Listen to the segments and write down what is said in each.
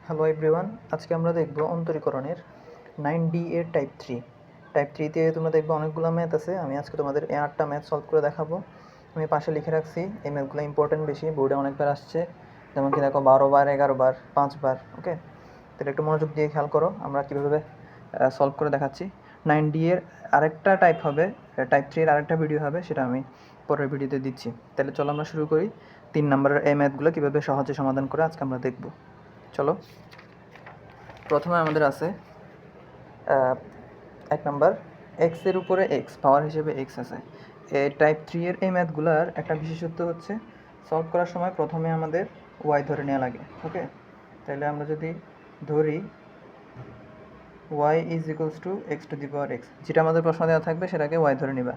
Hello everyone, আজকে আমরা দেখব অন্তরীকরণের 9D এর টাইপ 3। টাইপ 3তে তোমরা দেখবে অনেকগুলো ম্যাথ আছে। আমি আজকে তোমাদের এই 8টা ম্যাথ সলভ করে দেখাবো। আমি পাশে লিখে রাখছি, এই ম্যাথগুলো ইম্পর্টেন্ট বেশি, বোর্ডে অনেকবার আসছে। যেমন কি দেখো 12 বার, 11 বার, 5 বার। ওকে, তাহলে একটু মনোযোগ দিয়ে খেয়াল করো আমরা কীভাবে সলভ করে দেখাচ্ছি। 9D এর আরেকটা টাইপ হবে, টাইপ 3 এর আরেকটা ভিডিও হবে, সেটা আমি পরের ভিডিওতে দিচ্ছি। তাহলে চলো আমরা শুরু করি। 3 নম্বরের এই ম্যাথগুলো কীভাবে সহজে সমাধান করে আজকে আমরা দেখব। চলো, প্রথমে আমাদের আছে 1 নাম্বার, এক্সের উপরে এক্স, পাওয়ার হিসেবে এক্স আছে। এই টাইপ 3 এর এই ম্যাথগুলোর একটা বিশেষত্ব হচ্ছে সলভ করার সময় প্রথমে আমাদের ওয়াই ধরে নেওয়া লাগে। ওকে, তাহলে আমরা যদি ধরি y is equals two x to the power x, যেটা আমাদের প্রশ্ন দেওয়া থাকবে সেটাকে ওয়াই ধরে নিবা।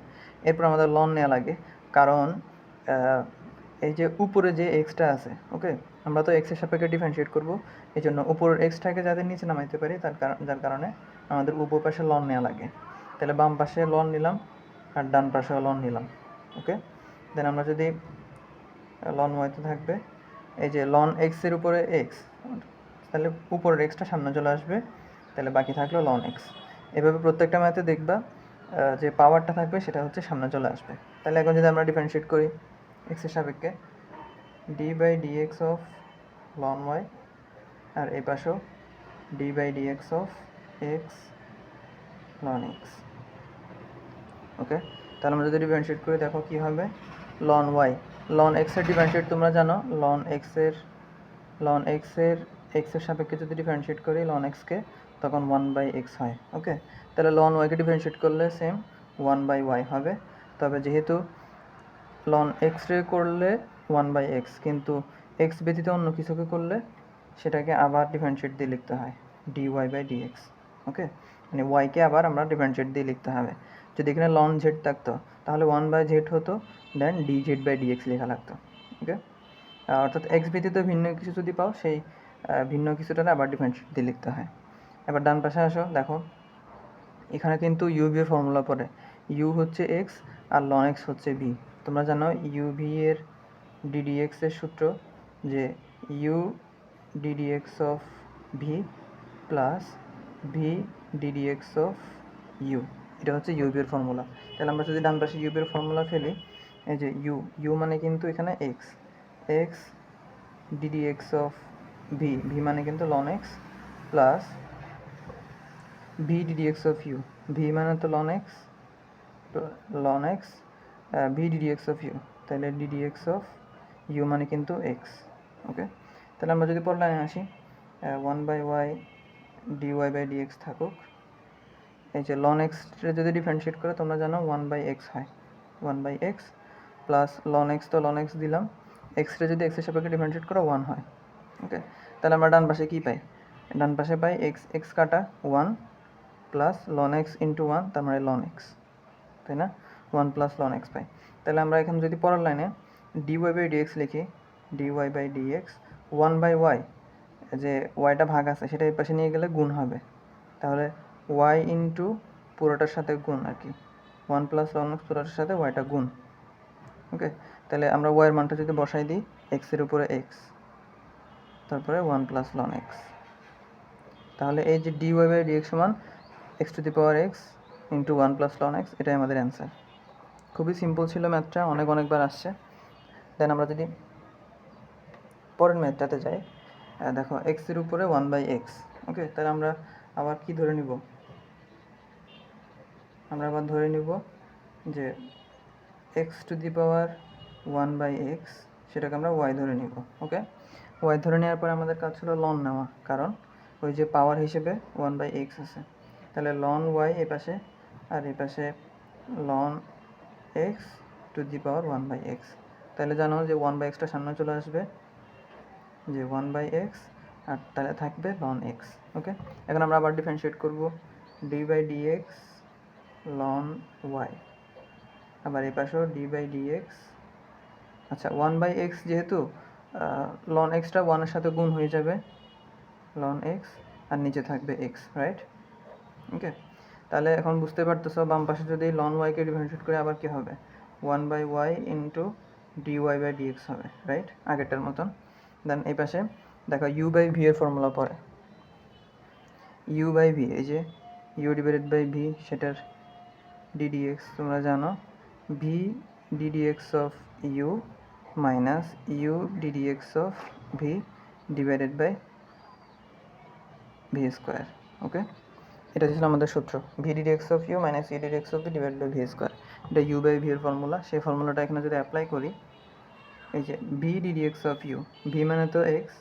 এরপর আমাদের লন নেওয়া লাগে, কারণ এই যে উপরে যে এক্সটা আছে, ওকে, আমরা তো এক্সের সাপেক্ষে ডিফারেন্সিয়েট করব, এই জন্য উপরের এক্সটাকে যাতে নিচে নামাইতে পারি যার কারণে আমাদের উপর পাশে লন নেওয়া লাগে। তাহলে বাম পাশে লন নিলাম আর ডান পাশেও লন নিলাম। ওকে, দেন আমরা যদি লন ওয়াইতে থাকবে এই যে লন এক্সের উপরে এক্স, তাহলে উপরের এক্সটা সামনে চলে আসবে, তাহলে বাকি থাকলো লন এক্স। এভাবে প্রত্যেকটা ম্যাথে দেখবা যে পাওয়ারটা থাকবে সেটা হচ্ছে সামনে চলে আসবে। তাহলে এখন যদি আমরা ডিফারেন্সিয়েট করি এক্সের সাপেক্ষে, d by d x of ln y, আর এই পাশেও d by d x of x ln x. Okay, তাহলে আমরা যদি ডিফারেন্সিয়েট করি দেখো কী হবে, লন ওয়াই, লন এক্সের ডিফারেন্সিয়েট তোমরা জানো, লন এক্সের এক্সের সাপেক্ষে যদি ডিফারেন্সিয়েট করি লন এক্সকে, তখন 1/x হয়। ওকে, তাহলে লন ওয়াইকে ডিফারেন্সিয়েট করলে সেম 1/y হবে। তবে যেহেতু লন এক্সরে করলে 1/x, কিন্তু এক্স ব্যতীত অন্য কিছুকে করলে সেটাকে আবার ডিফারেন্সিয়েট দিয়ে লিখতে হয় dy/dx। ওকে, মানে ওয়াইকে আবার আমরা ডিফারেন্সিয়েট দিয়ে লিখতে হবে। যদি এখানে লন জেড থাকতো তাহলে 1/z হতো, দেন dz/dx লেখা লাগতো। ওকে, অর্থাৎ এক্স ব্যতীত ভিন্ন কিছু যদি পাও, সেই ভিন্ন কিছুটার আবার ডিফারেন্সিয়েট দিয়ে লিখতে হয়। এবার ডান পাশে আসো, দেখো এখানে কিন্তু ইউভি এর ফর্মুলা পড়ে, ইউ হচ্ছে এক্স আর লন এক্স হচ্ছে ভি। তোমরা জানো ইউভি এর ডিডিএক্স এর সূত্র যে u d d x of v plus v d d x of u, এটা হচ্ছে ইউভি এর ফর্মুলা। তাহলে আমরা যদি ডান পাশে ইউভি এর ফর্মুলা ফেলি, এই যে ইউ মানে কিন্তু এখানে x, x d d x of v মানে কিন্তু ln x, plus v d d x of u, v মানে তো ln x, v d d x of u, তাহলে ডিডিএক্স অফ ইউ মানে কিন্তু এক্স। ওকে, তাহলে আমরা যদি পর লাইনে আসি, 1/y dy/dx থাকুক, এই যে লন এক্সটা যদি ডিফারেন্সিয়েট করে তোমরা জানো 1/x হয়, 1/x প্লাস লন এক্স, তো লন এক্স দিলাম, এক্সটা যদি এক্সের সাপেক্ষে ডিফারেন্সিয়েট করো 1 হয়। ওকে, তাহলে আমরা ডান পাশে কী পাই, ডান পাশে পাই এক্স কাটা 1 প্লাস লন এক্স ইন্টু 1, তার মানে লন এক্স, তাই না, 1 প্লাস লন এক্স পাই। তাহলে আমরা এখানে যদি পরের লাইনে dy/dx লিখি, dy/dx 1/y, যে ওয়াইটা ভাগ আছে সেটা এই পাশে নিয়ে গেলে গুণ হবে, তাহলে ওয়াই ইন্টু পুরোটার সাথে গুণ আর কি, 1 প্লাস লন এক্স পুরোটার সাথে ওয়াইটা গুণ। ওকে, তাহলে আমরা ওয়াইয়ের মানটা যদি বসাই দিই এক্সের উপরে এক্স, তারপরে 1 প্লাস লন এক্স, তাহলে এই যে dy/dx সমান x to the power x into 1 plus loan x, এটাই আমাদের অ্যান্সার। খুবই সিম্পল ছিল ম্যাথটা, অনেকবার আসছে। দেন আমরা যদি পরের ম্যাথটাতে যাই, দেখো এক্সের উপরে 1/x। ওকে, তাহলে আমরা আবার কি ধরে নিব, আমরা আবার ধরে নিব যে x to the power 1/x, সেটাকে আমরা ওয়াই ধরে নিব। ওকে, ওয়াই ধরে নেওয়ার পরে আমাদের কাজ ছিল লন নেওয়া, কারণ ওই যে পাওয়ার হিসেবে 1/x আছে, তাহলে লন ওয়াই এ পাশে, আর এ পাশে ln x to the power 1/x। তাহলে জানো যে 1/xটা সামনে চলে আসবে, যে 1/x, আর তাহলে থাকবে লন এক্স। ওকে, এখন আমরা আবার ডিফারেন্সিয়েট করব d/dx লন ওয়াই, আবার এই পাশেও d/dx, আচ্ছা 1/x যেহেতু লন এক্সটা 1-এর সাথে গুণ হয়ে যাবে, লন এক্স, আর নিচে থাকবে এক্স, রাইট। ওকে, তাহলে এখন বুঝতে পারতেছো বাম পাশে যদি লন ওয়াইকে ডিফারেন্সিয়েট করে আবার কি হবে, 1/y ইন্টু dy/dx হবে, রাইট, আগেরটার মতন। দেন এই পাশে দেখো ইউ বাই ভি এর ফর্মুলা পরে ইউ বাই ভি, এই যে ইউ ডিভাইডেড বাই ভি, সেটার ডিডিএক্স তোমরা জানো, v d d x of u minus u d d x of v divided by v square. Okay, এটা ছিল আমাদের সূত্র, v d d x of u minus u d d x of v divided by v square. এটা u by v এর formula. সেই ফর্মুলাটা এখানে যদি অ্যাপ্লাই করি, এই যে v d d x of u, v মানে তো এক্স,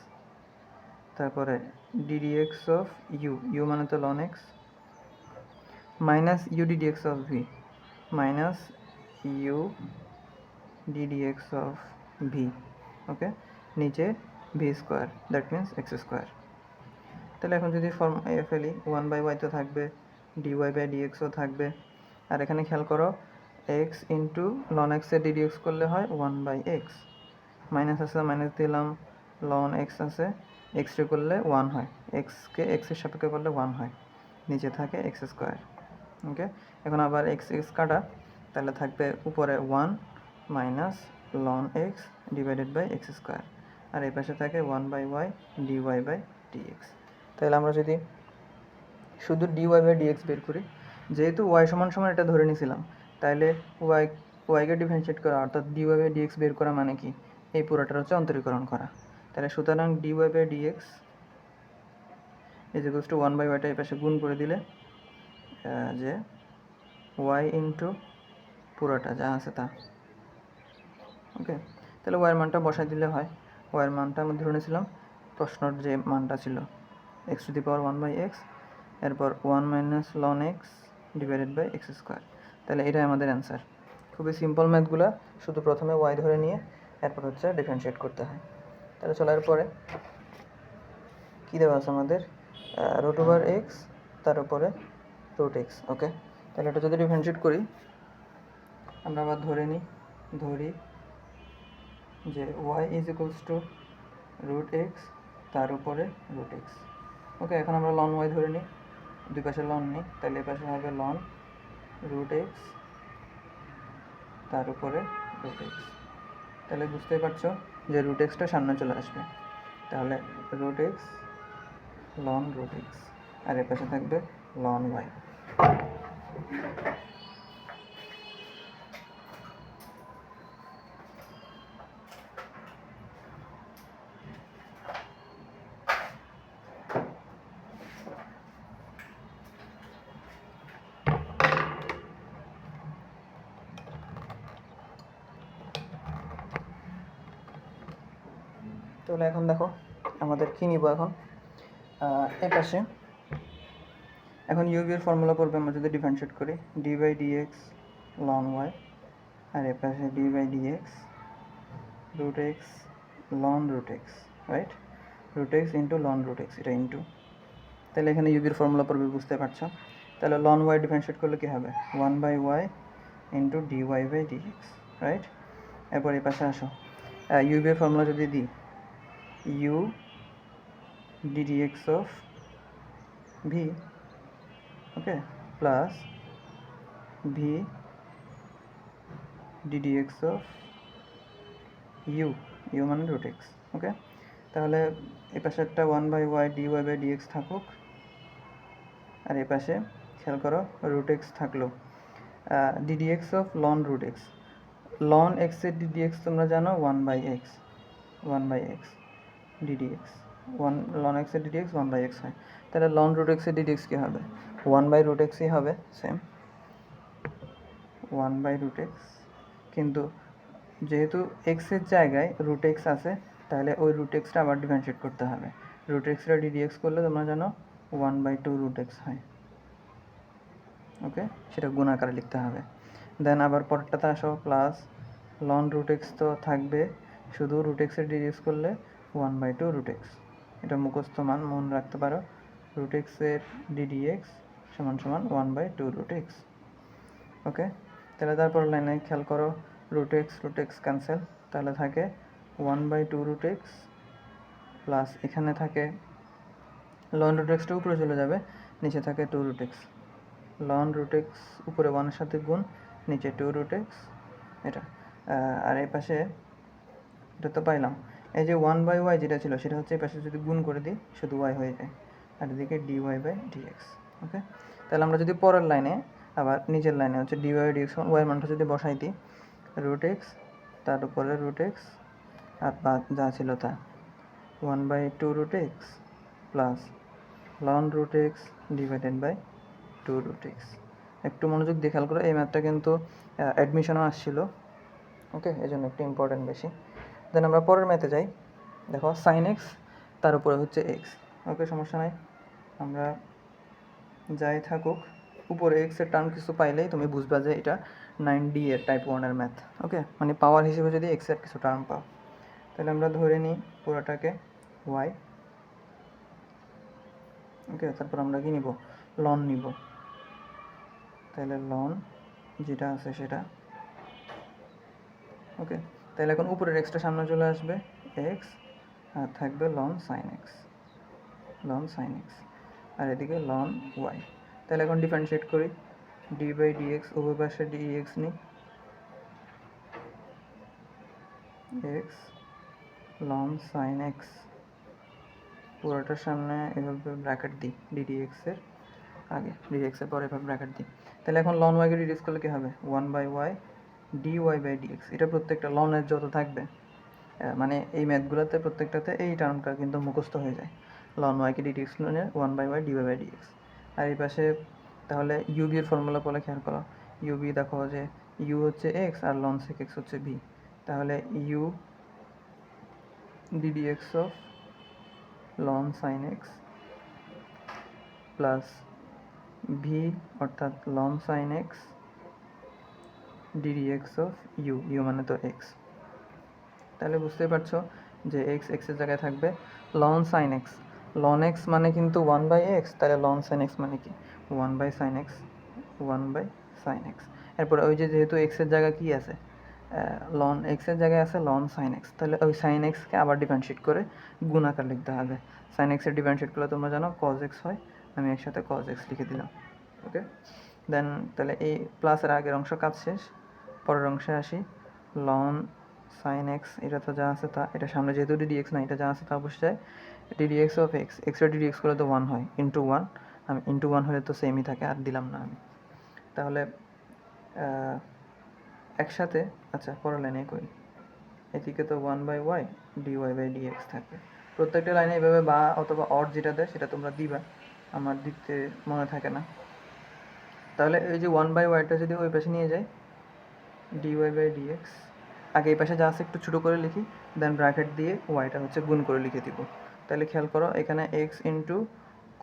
তারপরে ডিডিএক্স অফ ইউ, ইউ মানে তো ln x, minus u d d x of v, minus u d d x of v. Okay, নিচে v square, that means x square. তাহলে এখন যদি ফর্ম ফেলি, ওয়ান বাই ওয়াই তো থাকবে, ডিওয়াই বাই ডিএক্সও থাকবে, আর এখানে খেয়াল করো এক্স ইন্টু লন এক্সের ডিডিএক্স করলে হয় ওয়ান বাই এক্স, মাইনাস আছে মাইনাস দিলাম, লন এক্স আছে, এক্সটে করলে ওয়ান হয়, এক্সকে এক্সের সাপেক্ষে করলে ওয়ান হয়, নিচে থাকে এক্স স্কোয়ার। ওকে, এখন আবার এক্স এক্স কাটা, তাহলে থাকবে উপরে one minus ln x divided by x square, আর এই পাশে থাকে one by y d y by d x. তাহলে আমরা যদি শুধু ডিওয়াই বাই ডিএক্স বের করি, যেহেতু ওয়াই সমান সমান এটা ধরে নিয়েছিলাম, তাহলে ওয়াইকে ডিফারেন্সিয়েট করা অর্থাৎ ডিওয়াই বাই ডিএক্স বের করা মানে কি, এই পুরোটার হচ্ছে অন্তরীকরণ করা। তাহলে সুতরাং d y by d x is equals to one by ওয়াইটা এই পাশে গুণ করে দিলে যে ওয়াই ইন্টু পুরোটা যা আছে তা। ওকে, তাহলে ওয়াইয়ের মানটা বসাই দিলে হয়, ওয়াইয়ের মানটা আমি ধরে নিয়েছিলাম প্রশ্নর যে মানটা ছিল x to the power one by x, এরপর one minus ln x divided by x square. তাহলে এটাই আমাদের অ্যান্সার। খুবই সিম্পল ম্যাথগুলো, শুধু প্রথমে ওয়াই ধরে নিয়ে এরপর হচ্ছে ডিফারেন্সিয়েট করতে হয়। তাহলে চলার পরে কী দেওয়া আছে আমাদের, রুট ওভার এক্স তার উপরে রুট এক্স। ওকে, তাহলে এটা যদি ডিফারেন্সিয়েট করি, আমরা আবার ধরি যে y is equals to root x তার উপরে রুট এক্স। ওকে, এখন আমরা লন ওয়াই ধরে নিই, দুই পাশে লন নিই, তাহলে এই পাশে হবে লন রুট এক্স তার উপরে রুট এক্স। তাহলে বুঝতেই পারছো যে রুট এক্সটা সামনে চলে আসবে, তাহলে root x ln root x, আর এর পাশে থাকবে লন ওয়াই। তাহলে এখন দেখো আমাদের কী নিব, এখন এই পাশে এখন ইউভির ফর্মুলা পড়বে, আমরা যদি ডিফারেন্সিয়েট করি d by d x ln y, আর এ পাশে d by d x root x ln root x, right, root x into ln root x, এটা ইন্টু, তাহলে এখানে ইউভির ফর্মুলা পড়বে, বুঝতে পারছো। তাহলে লন ওয়াই ডিফারেন্সিয়েট করলে কী হবে, one by y into d y by d x, right. এরপর এই পাশে আসো, ইউভির ফর্মুলা যদি দিই, u ddx of v, okay, plus v ddx of u মানে রুট এক্স। ওকে, তাহলে এই পাশে একটা one by y d y by d x থাকুক, আর এই পাশে খেয়াল করো রুট এক্স থাকলো, d d x of ln root x, ln এক্সের ডিডিএক্স তোমরা জানো one by x d d x, one ln এক্সের ডিডিএক্স ওয়ান বাই এক্স হয়, তাহলে লন রুট এক্সের ডিডিএক্স কী হবে, ওয়ান বাই রুট এক্সই হবে, same one by root x, কিন্তু যেহেতু এক্সের জায়গায় রুট এক্স আছে, তাহলে ওই রুট এক্সটা আবার ডিফারেন্সিয়েট করতে হবে, রুট এক্সটা ডিডিএক্স করলে তোমরা জানো one by two root x হয়। ওকে, সেটা গুণ আকারে লিখতে হবে। দেন আবার পরেরটাতে আসো, প্লাস লন রুট এক্স তো থাকবে, শুধু রুট এক্সের ডিডিএক্স করলে one by two root x, এটা মুখস্থ মান মনে রাখতে পারো, রুট এক্সের ডিডিএক্স সমান সমান one by two root x. Okay, তাহলে তারপর লাইনে খেয়াল করো রুট এক্স ক্যান্সেল, তাহলে থাকে one by two root x plus এখানে থাকে লন রুট এক্সটা উপরে চলে যাবে, নিচে থাকে two root x, ln root x উপরে ওয়ানের সাথে গুণ, নিচে টু রুট এক্স, এটা আর এই পাশে এটা তো পাইলাম, এই যে 1/y যেটা ছিল সেটা হচ্ছে এই পাশে যদি গুণ করে দিই শুধু y হয়ে যায়, আর এদিকে dy/dx। ওকে, তাহলে আমরা যদি পরের লাইনে আবার নিচের লাইনে হচ্ছে dy/dx y এর মানটা যদি বসাই দিই √x, তার উপরে √x আর বাদ যা ছিল তা 1/2√x plus ln √x /2√x। একটু মনোযোগ দিয়ে খেয়াল করো, এই ম্যাথটা কিন্তু অ্যাডমিশনও আসছিল। ওকে, এই জন্য একটু ইম্পর্টেন্ট বেশি। দেন আমরা পরের ম্যাথে যাই। দেখো sin x তার উপরে হচ্ছে x। ওকে, সমস্যা নাই, আমরা যাই থাকুক উপরে x এর টার্ম কিছু পাইলেই তুমি বুঝবা যে এটা 9D এর টাইপ 1 এর ম্যাথ। ওকে, মানে পাওয়ার হিসেবে যদি x এর কিছু টার্ম পাও, তাহলে আমরা ধরে নিই পুরোটাকে y। ওকে, তারপর আমরা কি নিব, লন নিব। তাহলে লন যেটা আছে সেটা। ওকে, তাহলে এখন উপরের এক্সটা সামনে চলে আসবে এক্স, আর থাকবে ln sine x, ln sine x, আর এদিকে লন ওয়াই। তাহলে এখন ডিফারেন্সিয়েট করি, d/dx উভয় পাশে dx নিই, এক্স লন সাইন এক্স পুরোটার সামনে এভাবে ব্র্যাকেট দিই ddx এর আগে, dx এর পরে এভাবে ব্র্যাকেট দিই। তাহলে এখন লন ওয়াইকে রিডিউস করলে কী হবে, 1/y dy/dx। এটা প্রত্যেকটা লনের যত থাকবে, মানে এই ম্যাথগুলোতে প্রত্যেকটাতে এই টার্মটা কিন্তু মুখস্থ হয়ে যায়, লন ওয়াইকে ডিডিএক্স মানে 1/y dy/dx। আর এই পাশে তাহলে ইউবি এর ফর্মুলা বলে খেয়াল করো, ইউবি দেখো যে ইউ হচ্ছে এক্স আর লন সেক এক্স হচ্ছে বি, তাহলে u ddx of ln sine x plus v অর্থাৎ ln sine x ddx of u, u মানে তো এক্স। তাহলে বুঝতেই পারছো যে এক্স এক্সের জায়গায় থাকবে ln sine x, ln x মানে কিন্তু 1/x, তাহলে লন সাইন এক্স মানে কি 1/sin x, 1/sin x। এরপরে ওই যে যেহেতু এক্সের জায়গায় কি আছে, লন এক্সের জায়গায় আছে লন সাইন এক্স, তাহলে ওই সাইন এক্সকে আবার ডিফারেন্সিয়েট করে গুণ আকার লিখতে হবে। সাইন এক্সের ডিফারেন্সিয়েট করলে তোমরা জানো কজ এক্স হয়, আমি একসাথে কজ এক্স লিখে দিলাম। ওকে, দেন তাহলে এই প্লাসের আগের অংশ কাজ শেষ, পরের অংশে আসি। লন সাইন এক্স এটা তো যা আছে তা, এটা সামনে যেহেতু ddx না, এটা যা আছে তা বসে যায়, ddx অফ এক্স, এক্সের ddx করলে তো 1 হয়, ইন্টু 1, আমি ইন্টু 1 হলে তো সেমই থাকে, আর দিলাম না আমি। তাহলে একসাথে, আচ্ছা পরের লাইনে করি, এদিকে তো 1/y dy/dx থাকবে। প্রত্যেকটা লাইনে এভাবে বা অথবা অর যেটা দেয় সেটা তোমরা দিবা, আমার দিতে মনে থাকে না। তাহলে এই যে 1/yটা যদি ওই পাশে নিয়ে যাই dy/dx, আগে এই পাশে যা আছে একটু ছোটো করে লিখি, দেন ব্র্যাকেট দিয়ে ওয়াইটা হচ্ছে গুণ করে লিখে দিব। তাহলে খেয়াল করো এখানে এক্স ইন্টু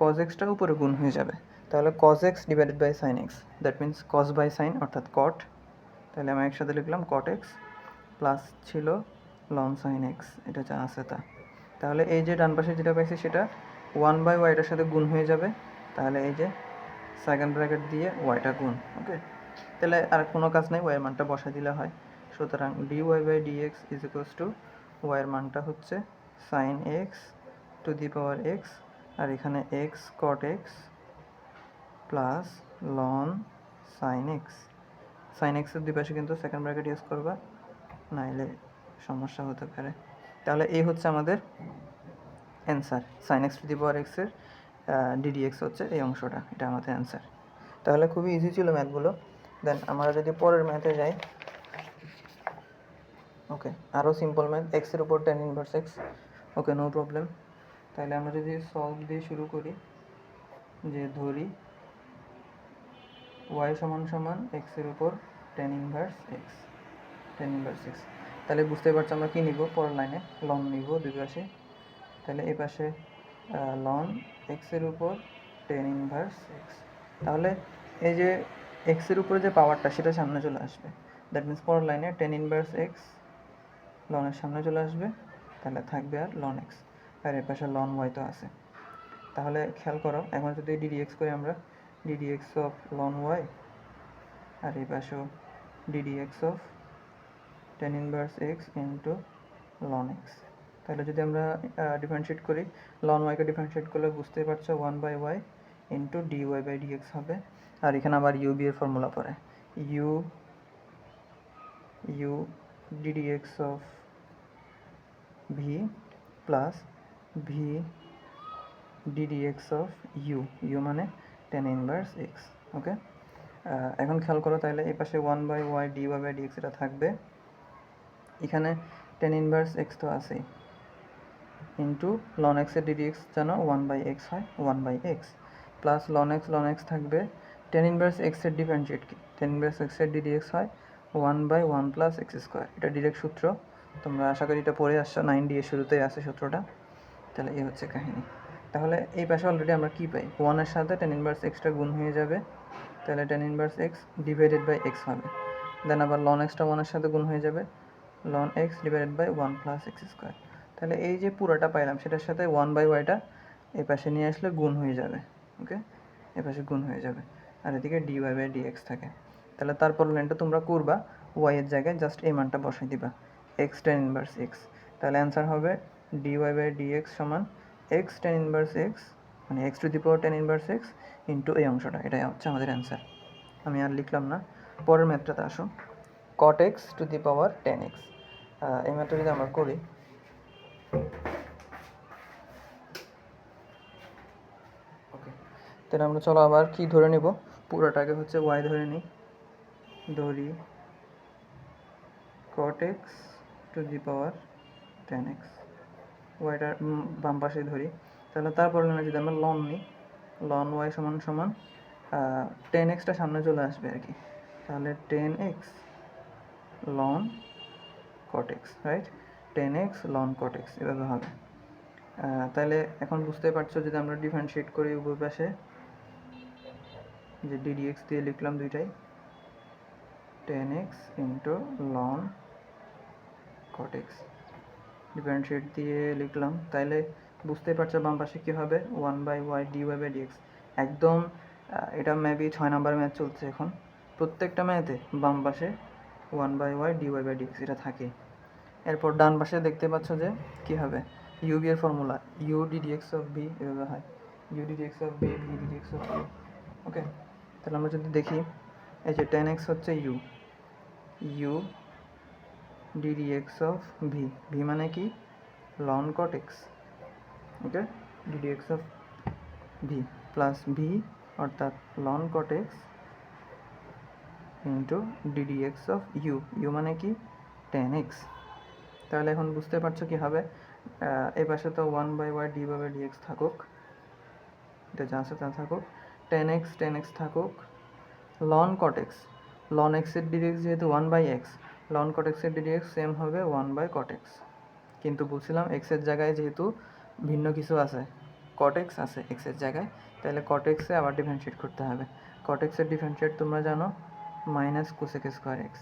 কজ এক্সটা উপরে গুণ হয়ে যাবে, তাহলে cos x divided by sine x, that means cos by sine অর্থাৎ কট। তাহলে আমি একসাথে লিখলাম কট এক্স প্লাস ছিল লন সাইন এক্স, এটা যা আছে তা। তাহলে এই যে ডান পাশে যেটা পাইছি সেটা 1/yটার সাথে গুণ হয়ে যাবে, তাহলে এই যে সেকেন্ড ব্র্যাকেট দিয়ে ওয়াইটা গুণ। ওকে, তাহলে আর কোনো কাজ নেই, ওয়াইয়ের মানটা বসা দিলে হয়। সুতরাং dy/dx ইজ ইকুয়ালস টু ওয়াইয়ের মানটা হচ্ছে sine x to the power x, আর এখানে x cot x plus ln sine x. Sine এক্সের দুই পাশে কিন্তু সেকেন্ড ব্র্যাকেট ইউজ করবা, নাইলে সমস্যা হতে পারে। তাহলে এই হচ্ছে আমাদের answer, sine x to the power এক্সের ddx হচ্ছে এই অংশটা, এটা আমাদের অ্যান্সার। তাহলে খুবই ইজি ছিল ম্যাথগুলো। দেন আমরা যদি পরের ম্যাথে যাই, ওকে আরও সিম্পল ম্যাথ, এক্সের উপর tan ইনভার্স এক্স। ওকে, নো প্রবলেম। তাহলে আমরা যদি সলভ দিয়ে শুরু করি, যে ধরি y সমান সমান এক্সের উপর tan inverse x, tan inverse x. তাহলে বুঝতে পারছো আমরা কী নিব, পরের লাইনে লন নিব দুই পাশে। তাহলে এই পাশে লন এক্সের উপর tan ইনভার্স এক্স, তাহলে এই যে এক্সের উপরে যে পাওয়ারটা সেটা সামনে চলে আসবে, দ্যাট মিন্স পরের লাইনে tan ইনভার্স এক্স লনের সামনে চলে আসবে, তাহলে থাকবে আর লন এক্স, আর এর পাশে লন ওয়াই তো আছে। তাহলে খেয়াল করো এখন যদি ddx করি আমরা, ddx অফ লন ওয়াই, আর এই পাশেও ddx of tan inverse x into loan x. তাহলে যদি আমরা ডিফারেন্সিয়েট করি, লন ওয়াইকে ডিফারেন্সিয়েট করলে বুঝতেই পারছো 1/y ইন্টু dy/dx হবে, আর এখানে আবার ইউবি এর ফর্মুলা পড়ে, u ddx of v plus v d d x of u, u মানে টেন ইনভার্স এক্স। ওকে, এখন খেয়াল করো তাহলে এই পাশে 1/y dy/dx এটা থাকবে, এখানে টেন ইনভার্স এক্স তো আছেই, ইন্টু লন এক্সের ডিডিএক্স জানো 1/x হয়, 1/x প্লাস লন এক্স থাকবে, টেন ইনভার্স এক্সের ডিফারেন্সিয়েট কি, টেন ইনভার্স এক্সের ডিডিএক্স হয় 1/1 প্লাস এক্স স্কোয়ার, এটা ডিরেক্ট সূত্র, তোমরা আশা করি এটা পড়ে আসছো, 9D এর শুরুতেই আছে সূত্রটা। তাহলে এই হচ্ছে কাহিনী। তাহলে এই পাশে অলরেডি আমরা কী পাই, 1-এর সাথে টেন ইনভার্স এক্সটা গুণ হয়ে যাবে, তাহলে tan inverse x divided by x হবে, দেন আবার লন এক্সটা 1-এর সাথে গুণ হয়ে যাবে, ln x divided by 1 plus x square. তাহলে এই যে পুরোটা পাইলাম সেটার সাথে 1/yটা এই পাশে নিয়ে আসলে গুণ হয়ে যাবে। ওকে, এ পাশে গুণ হয়ে যাবে, আর এদিকে dy/dx থাকে। তাহলে তারপর লাইনটা তোমরা করবা, y এর জায়গায় জাস্ট এই মানটা বসাই দিবা, এক্স টেন ইনভার্স এক্স। তাহলে অ্যান্সার হবে dy/dx সমান এক্স টেন ইনভার্স এক্স, মানে x to the power ten inverse x into এই অংশটা, এটাই হচ্ছে আমাদের অ্যান্সার। আমি আর লিখলাম না, পরের ম্যাথটাতে আসো, cot x two the power 10x। এই ম্যাথটা যদি আমরা করি, ওকে, তাহলে আমরা চলো আবার কি ধরে নিব, পুরোটাকে হচ্ছে y ধরে নিই, ধরি cot x two the power 10x, ওয়াইটা বাম পাশে ধরি। তাহলে তারপর যদি আমরা লন নিই, লন y সমান সমান 10xটা সামনে চলে আসবে আর কি, তাহলে 10x ln cot x, right, 10x ln cot x এভাবে হবে। তাহলে এখন বুঝতে পারছো যদি আমরা ডিফারেন্সিয়েট করি উভয় পাশে, যে ddx দিয়ে লিখলাম দুইটাই, 10x into loan cot x, differentiate দিয়ে লিখলাম, তাইলে বুঝতে পারছো বাম পাশে কী হবে, 1/y dy/dx। একদম এটা মেবি 6 নাম্বার ম্যাথ চলছে এখন, প্রত্যেকটা ম্যাথে বাম পাশে 1/y dy/dx এটা থাকে। এরপর ডান পাশে দেখতে পাচ্ছ যে কী হবে, u b এর formula u ddx of b এভাবে হয়, u ddx of b v ddx of u। ওকে, তাহলে আমরা যদি দেখি, এই যে 10x হচ্ছে u ddx of v, v মানে কি ln cot x, okay, ddx of v plus v অর্থাৎ ln cot x into ddx of u, u মানে কি 10x। তাহলে এখন বুঝতে পারছো কি হবে, এই পাশে তো 1/y dy/dx থাকুক, এটা যা আছে তা থাকুক, 10x থাকুক, ln cot x, ln x এর ডিডিএক্স যেহেতু 1/x, লন cot x এর ডিডিএক্স সেম হবে 1/cot x, কিন্তু বলছিলাম x এর জায়গায় যেহেতু ভিন্ন কিছু আছে, cot x আছে x এর জায়গায়, তাহলে cot x এ আবার ডিফারেন্সিয়েট করতে হবে। cot x এর ডিফারেন্সিয়েট তোমরা জানো minus cosec square x,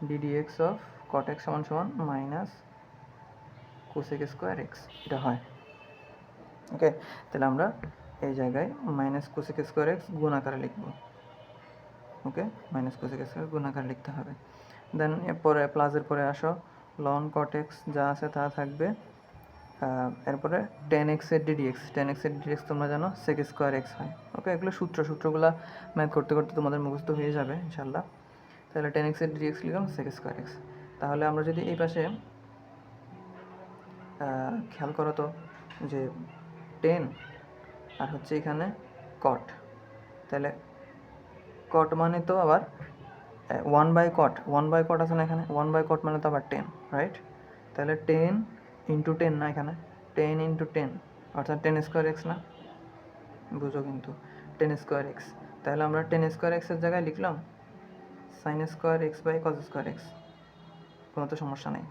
ddx of cot x সমান সমান মাইনাস কোসেক স্কোয়ার x, এটা হয়। ওকে, তাহলে আমরা এই জায়গায় মাইনাস কোসেক স্কোয়ার x গুণ আকারে লিখব। ওকে, মাইনাস কোসেক স্কোয়ার গুণ আকারে লিখতে হবে। দেন এরপরে প্লাসের পরে আসো, লন cot x যা আছে তা থাকবে, এরপরে 10x এর ডিডিএক্স, 10x এর ডিডিএক্স তোমরা জানো সেক স্কোয়ার x হয়। ওকে, এগুলো সূত্রগুলো ম্যাথ করতে করতে তোমাদের মুখস্থ হয়ে যাবে ইনশাল্লাহ। তাহলে 10x এর ডিডিএক্স লিখলাম সেক স্কোয়ার x। তাহলে আমরা যদি এই পাশে খেয়াল করো তো যে 10 আর হচ্ছে এখানে cot, তাহলে cot মানে তো আবার 1/cot আছে না এখানে, 1/cot মানে তো আবার 10, রাইট, তাহলে 10 ইন্টু 10 না, এখানে 10 ইন্টু 10 অর্থাৎ 10 স্কোয়ার এক্স না, বুঝো কিন্তু 10 স্কোয়ার এক্স। তাহলে আমরা 10 স্কোয়ার এক্সের জায়গায় লিখলাম sine square x by cos square x, কোনো তো সমস্যা নেই।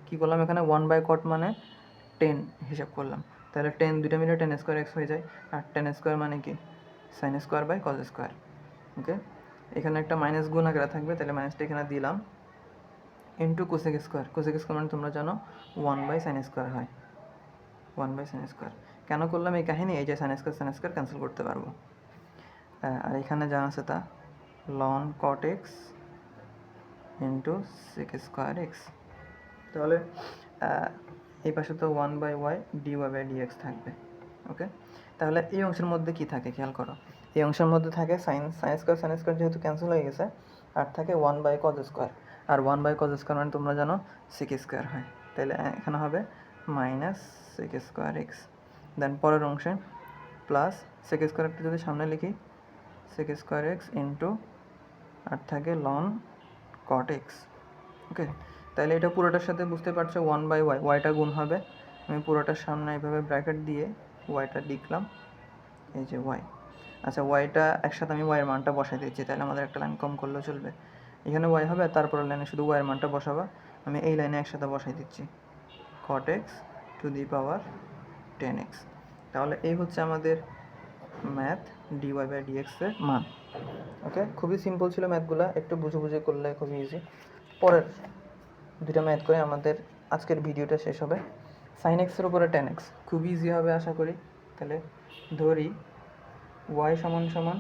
কী করলাম এখানে 1/cot মানে 10 হিসাব করলাম, তাহলে 10 দুইটা মিলে 10 স্কোয়ার এক্স হয়ে যায়, আর 10 স্কোয়ার মানে কি sine square by cos square. Okay, এখানে একটা মাইনাস গুণ আকারে থাকবে, তাহলে মাইনাসটা এখানে দিলাম, into cosec square, cosec square মানে তোমরা জানো 1/sin স্কোয়ার হয়, 1/sin স্কোয়ার। কেন করলাম এই কাহিনী, এই যে সাইন স্কোয়ার ক্যান্সেল করতে পারবো, আর এখানে যা আছে তা ln cot x into sec square x. তাহলে এই পাশে তো 1/y dy/dx থাকবে। ওকে, তাহলে এই অংশের মধ্যে কি থাকে খেয়াল করো, এই অংশের মধ্যে থাকে সাইন স্কোয়ার যেহেতু ক্যান্সেল হয়ে গেছে, আর থাকে 1/cos স্কোয়ার, আর 1/cos স্কোয়ার মানে তোমরা জানো সেক স্কোয়ার হয়, তাহলে এখানে হবে মাইনাস সেক স্কোয়ার এক্স। দেন পরের অংশে প্লাস সেক স্কোয়ারটা যদি সামনে লিখি সেক স্কোয়ার এক্স ইন্টু আর থাকে লন কট এক্স। ওকে, তাহলে এটা পুরোটার সাথে বুঝতে পারছো 1/y, ওয়াইটা গুণ হবে। আমি পুরোটার সামনে এইভাবে ব্র্যাকেট দিয়ে ওয়াইটা লিখলাম, এই যে ওয়াই। আচ্ছা, ওয়াইটা একসাথে আমি ওয়াইয়ের মানটা বসাই দিচ্ছি, তাহলে আমাদের একটা লাইন কম করলেও চলবে। এখানে ওয়াই হবে, তারপরের লাইনে শুধু ওয়াইয়ের মানটা বসাবা। আমি এই লাইনে একসাথে বসাই দিচ্ছি cot x two the power 10x। তাহলে এই হচ্ছে আমাদের ম্যাথ dy/dx এর মান। ওকে, খুবই সিম্পল ছিল ম্যাথগুলো, একটু বুঝে বুঝে করলে খুবই ইজি। পরের দুটা ম্যাথ করে আমাদের আজকের ভিডিওটা শেষ হবে। sin x এর উপরে tan x খুবই ইজি হবে আশা করি। তাহলে ধরি y সমান সমান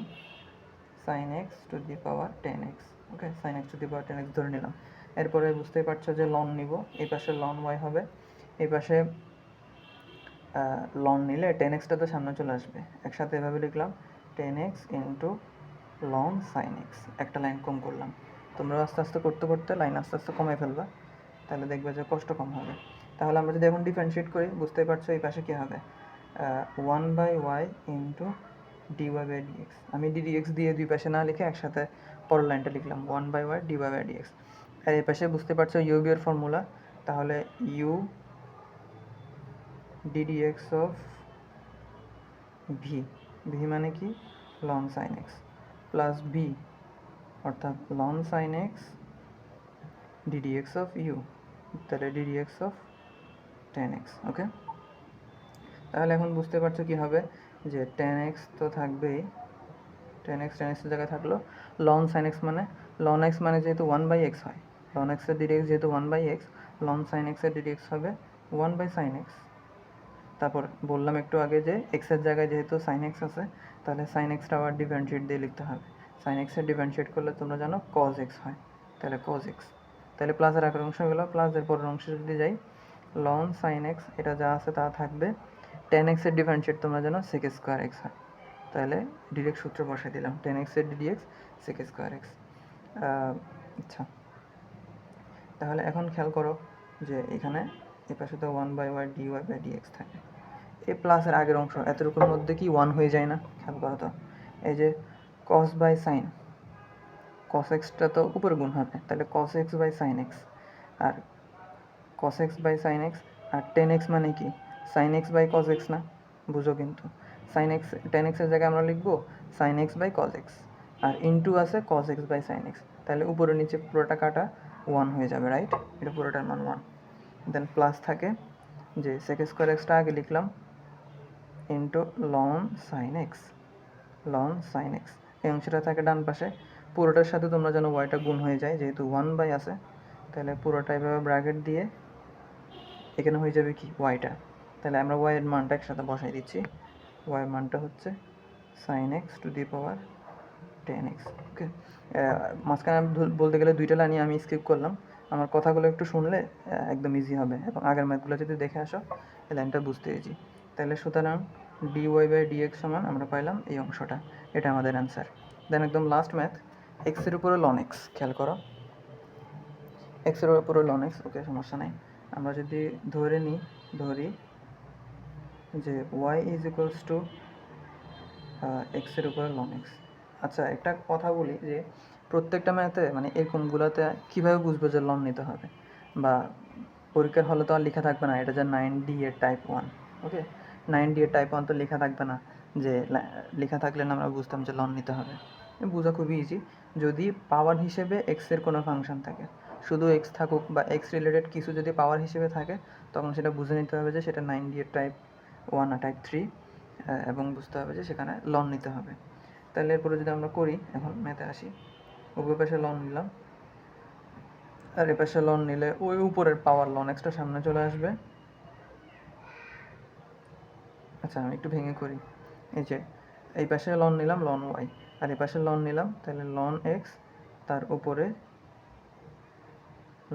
sin x two the power 10x। Okay, sin x two the power 10x ধরে নিলাম। এরপরে বুঝতেই পারছো যে লন নিব, এই পাশে লন y হবে, এই পাশে লন নিলে 10xটা তো সামনে চলে আসবে। একসাথে এভাবে লিখলাম 10x into loan sin x, একটা লাইন কম করলাম। তোমরা আস্তে আস্তে করতে করতে লাইন আস্তে আস্তে কমে ফেলবা, তাহলে দেখবে যে কষ্ট কম হবে। তাহলে আমরা যদি এখন ডিফারেন্সিয়েট করি, বুঝতেই পারছো এই পাশে কী হবে, 1/y ইন্টু dy/dx। আমি dx দিয়ে দুই পাশে না লিখে একসাথে পরের লাইনটা লিখলাম 1/y dy/dx। আর এই পাশে বুঝতে পারছো u এর ফর্মুলা, তাহলে u ddx of v, v মানে কি loan sine x, plus b অর্থাৎ ln sine x ddx of u, তাহলে ddx অফ 10x। ওকে, তাহলে এখন বুঝতে পারছো কি হবে, যে 10x তো থাকবেই, 10x এর জায়গায় থাকলো লন সাইন এক্স, মানে লন এক্স মানে যেহেতু 1/x হয়, লন এক্সের ডিডিএক্স যেহেতু 1/x, লন সাইন এক্সের ডিডিএক্স হবে 1/sin x। তারপর বললাম একটু আগে যে এক্সের জায়গায় যেহেতু সাইন এক্স আছে, তাহলে সাইন এক্সটা আবার ডিফারেন্সিয়েট দিয়ে লিখতে হবে। সাইন এক্সের ডিফারেন্সিয়েট করলে তোমরা জানো কজ এক্স হয়, তাহলে কজ এক্স। তাহলে প্লাসের আগের অংশ গেলো, প্লাসের পরের অংশ যদি যাই লন সাইন এক্স, এটা যা আছে তা থাকবে। 10x এর ডিফারেন্সিয়েট তোমরা জানো সেক স্কোয়ার এক্স হয়, তাহলে ডিরেক্ট সূত্র বসাই দিলাম 10x এর ডিডিএক্স সেক স্কোয়ার এক্স। আচ্ছা, তাহলে এখন খেয়াল করো যে এখানে এই পাশে তো 1/y dy/dx থাকে, এই প্লাসের আগের অংশ এতটুকুর মধ্যে কি 1 হয়ে যায় না? খেয়াল করো তো, এই যে cos বাই সাইন, cos এক্সটা তো উপরে গুণ হবে, তাহলে cos x by sine x, আর cos x by sine x, আর 10x মানে কি sine x by cos x না, বুঝো কিন্তু সাইন এক্স 10x এর জায়গায় আমরা লিখবো sine x by cos x, আর ইনটু আছে cos x by sine x, তাহলে উপরে নিচে পুরোটা কাটা 1 হয়ে যাবে, রাইট? এটা পুরোটার মান 1। দেন প্লাস থাকে যে সেক স্কোয়ার এক্সটা আগে লিখলাম into loan sine x, ln sine x, এই অংশটা থাকে ডান পাশে। পুরোটার সাথে তোমরা যেন ওয়াইটা গুণ হয়ে যায়, যেহেতু 1/, আছে তাহলে পুরোটা এভাবে ব্র্যাকেট দিয়ে এখানে হয়ে যাবে কি ওয়াইটা, তাহলে আমরা ওয়াইয়ের মানটা একসাথে বসাই দিচ্ছি। ওয়াইয়ের মানটা হচ্ছে sine x to the power 10x। Okay, মাঝখানে বলতে গেলে দুইটা লাইনই আমি স্কিপ করলাম, আমার কথাগুলো একটু শুনলে একদম ইজি হবে, এবং আগের ম্যাথগুলো যদি দেখে আসো এই লাইনটা বুঝতে ইজি। তাহলে সুতরাং dy/dx সমান আমরা পাইলাম এই অংশটা, এটা আমাদের অ্যান্সার। দেন একদম লাস্ট ম্যাথ, এক্সের উপরে লন এক্স, খেয়াল করো এক্সের উপরে লন এক্স। ওকে, সমস্যা নেই, আমরা যদি ধরি যে y ইজ ইকুয়ালস টু এক্সের উপরে লন এক্স। আচ্ছা, একটা কথা বলি যে প্রত্যেকটা ম্যাথে মানে এরকমগুলোতে কীভাবে বুঝবো যে লন নিতে হবে, বা পরীক্ষার হলে তো আর লেখা থাকবে না এটা যে 9D এর টাইপ 1। ওকে, 9D এর টাইপ 1 তো লেখা থাকবে না, যে লেখা থাকলে না আমরা বুঝতাম যে লন নিতে হবে। বোঝা খুবই ইজি, যদি পাওয়ার হিসেবে এক্সের কোনো ফাংশন থাকে, শুধু এক্স থাকুক বা এক্স রিলেটেড কিছু যদি পাওয়ার হিসেবে থাকে, তখন সেটা বুঝে নিতে হবে যে সেটা 9D এর টাইপ 1 আর টাইপ 3, এবং বুঝতে হবে যে সেখানে লন নিতে হবে। তাহলে এরপরে যদি আমরা করি, এখন ম্যাথে আসি, উভয় পাশে লন নিলাম, আর এ পাশে লন নিলে ওই উপরের পাওয়ার লন এক্সটা সামনে চলে আসবে। আচ্ছা, আমি একটু ভেঙে করি, এই যে এই পাশে লন নিলাম লন ওয়াই, আর এই পাশে লন নিলাম, তাহলে লন এক্স তার উপরে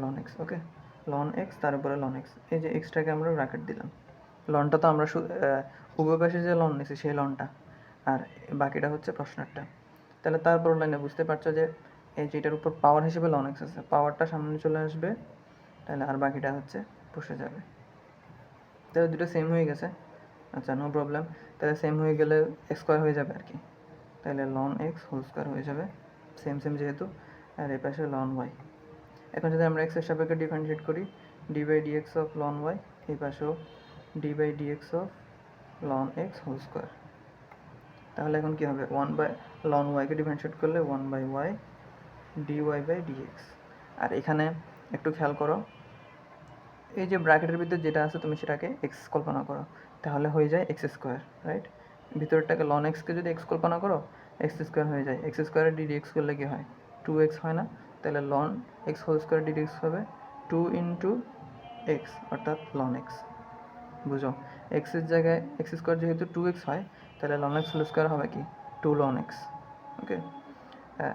লন এক্স। ওকে, লন এক্স তার উপরে লন এক্স, এই যে এক্সটাকে আমরা ব্র্যাকেট দিলাম, লনটা তো আমরা উভয় পাশে যে লন নিছি সেই লনটা, আর বাকিটা হচ্ছে প্রশ্নেরটা। তাহলে তারপর লাইনে বুঝতে পারছো যে এই যেটার উপর পাওয়ার হিসেবে লন এক্স আছে, পাওয়ারটা সামনে চলে আসবে, তাহলে আর বাকিটা হচ্ছে বসে যাবে। তাহলে দুটো সেম হয়ে গেছে, আচ্ছা নো প্রবলেম। তাহলে সেম হয়ে গেলে এক্স স্কোয়ার হয়ে যাবে আর কি, তাহলে লন এক্স হোল স্কোয়ার হয়ে যাবে, সেম সেম যেহেতু। আর এই পাশে লন ওয়াই। এখন যদি আমরা এক্সের সাপেক্ষে ডিফারেন্সিয়েট করি, d by d x of ln y, এই পাশেও d by d x of ln x whole square. তাহলে এখন কী হবে, ওয়ান বাই লন ওয়াইকে ডিফারেন্সিয়েট করলে one by y d y by d x. আর এখানে একটু খেয়াল করো, এই যে ব্র্যাকেটের ভিতরে যেটা আছে তুমি সেটাকে এক্স কল্পনা করো, তাহলে হয়ে যায় এক্স স্কোয়ার, রাইট? ভিতরটাকে লন এক্সকে যদি এক্স কল্পনা করো, এক্স স্কোয়ার হয়ে যায়। এক্স স্কোয়ারে ডি এক্স করলে কী হয়, 2x হয় না? তাহলে ln x whole square d x হবে 2 ইন্টু এক্স, অর্থাৎ লন এক্স। বুঝো, এক্সের জায়গায় এক্স স্কোয়ার যেহেতু 2x হয়, তাহলে লন এক্স হোল স্কোয়ার হবে কি 2 লন এক্স। ওকে,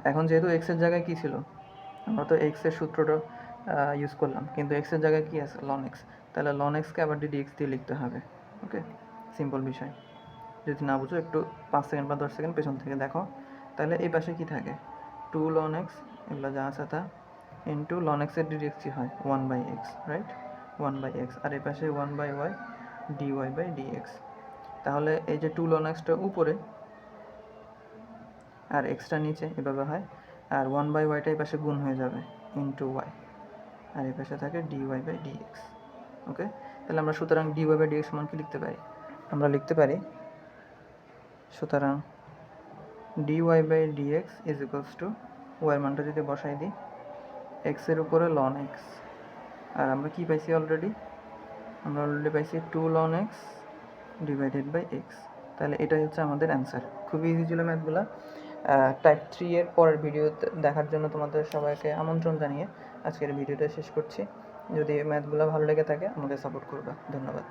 এখন যেহেতু এক্সের জায়গায় কী ছিল, আমরা তো এক্সের সূত্রটা ইউজ করলাম, কিন্তু এক্সের জায়গায় কী আছে, লন এক্স। তাহলে লন এক্সকে আবার ডি এক্স দিয়ে লিখতে হবে। ওকে, সিম্পল বিষয়। যদি না বুঝো একটু 5 সেকেন্ড বা 10 সেকেন্ড পেছন থেকে দেখো। তাহলে এই পাশে কী থাকে, 2 লন এক্স, এগুলো যা আছে তা, ইন্টু লন এক্সের ডি এক্স কী হয় 1 by x, right? 1 by x. আর এই পাশে 1 by y d y by d x. তাহলে এই যে 2 লন এক্সটা উপরে আর এক্সটা নিচে, এভাবে হয়। আর 1 বাই ওয়াইটা এই পাশে গুণ হয়ে যাবে ইন্টু ওয়াই, আর এই পাশে থাকে d y by d x. Okay, তাহলে আমরা সুতরাং d y by d x মান কি লিখতে পারি, আমরা লিখতে পারি সুতরাং d y by d x is equals to, ওয়াইয়ের মানটা যদি বসাই দিই, এক্সের উপরে লন এক্স, আর আমরা কি পাইছি অলরেডি, আমরা অলরেডি পাইছি 2 ln x divided by x. তাহলে এটাই হচ্ছে আমাদের অ্যান্সার। খুবই ইজি ছিল ম্যাথগুলো। টাইপ 3 এর পরের ভিডিও দেখার জন্য তোমাদের সবাইকে আমন্ত্রণ জানিয়ে আজকের ভিডিওটা শেষ করছি। যদি ম্যাথগুলো ভালো লেগে থাকে আমাকে সাপোর্ট করবে। ধন্যবাদ।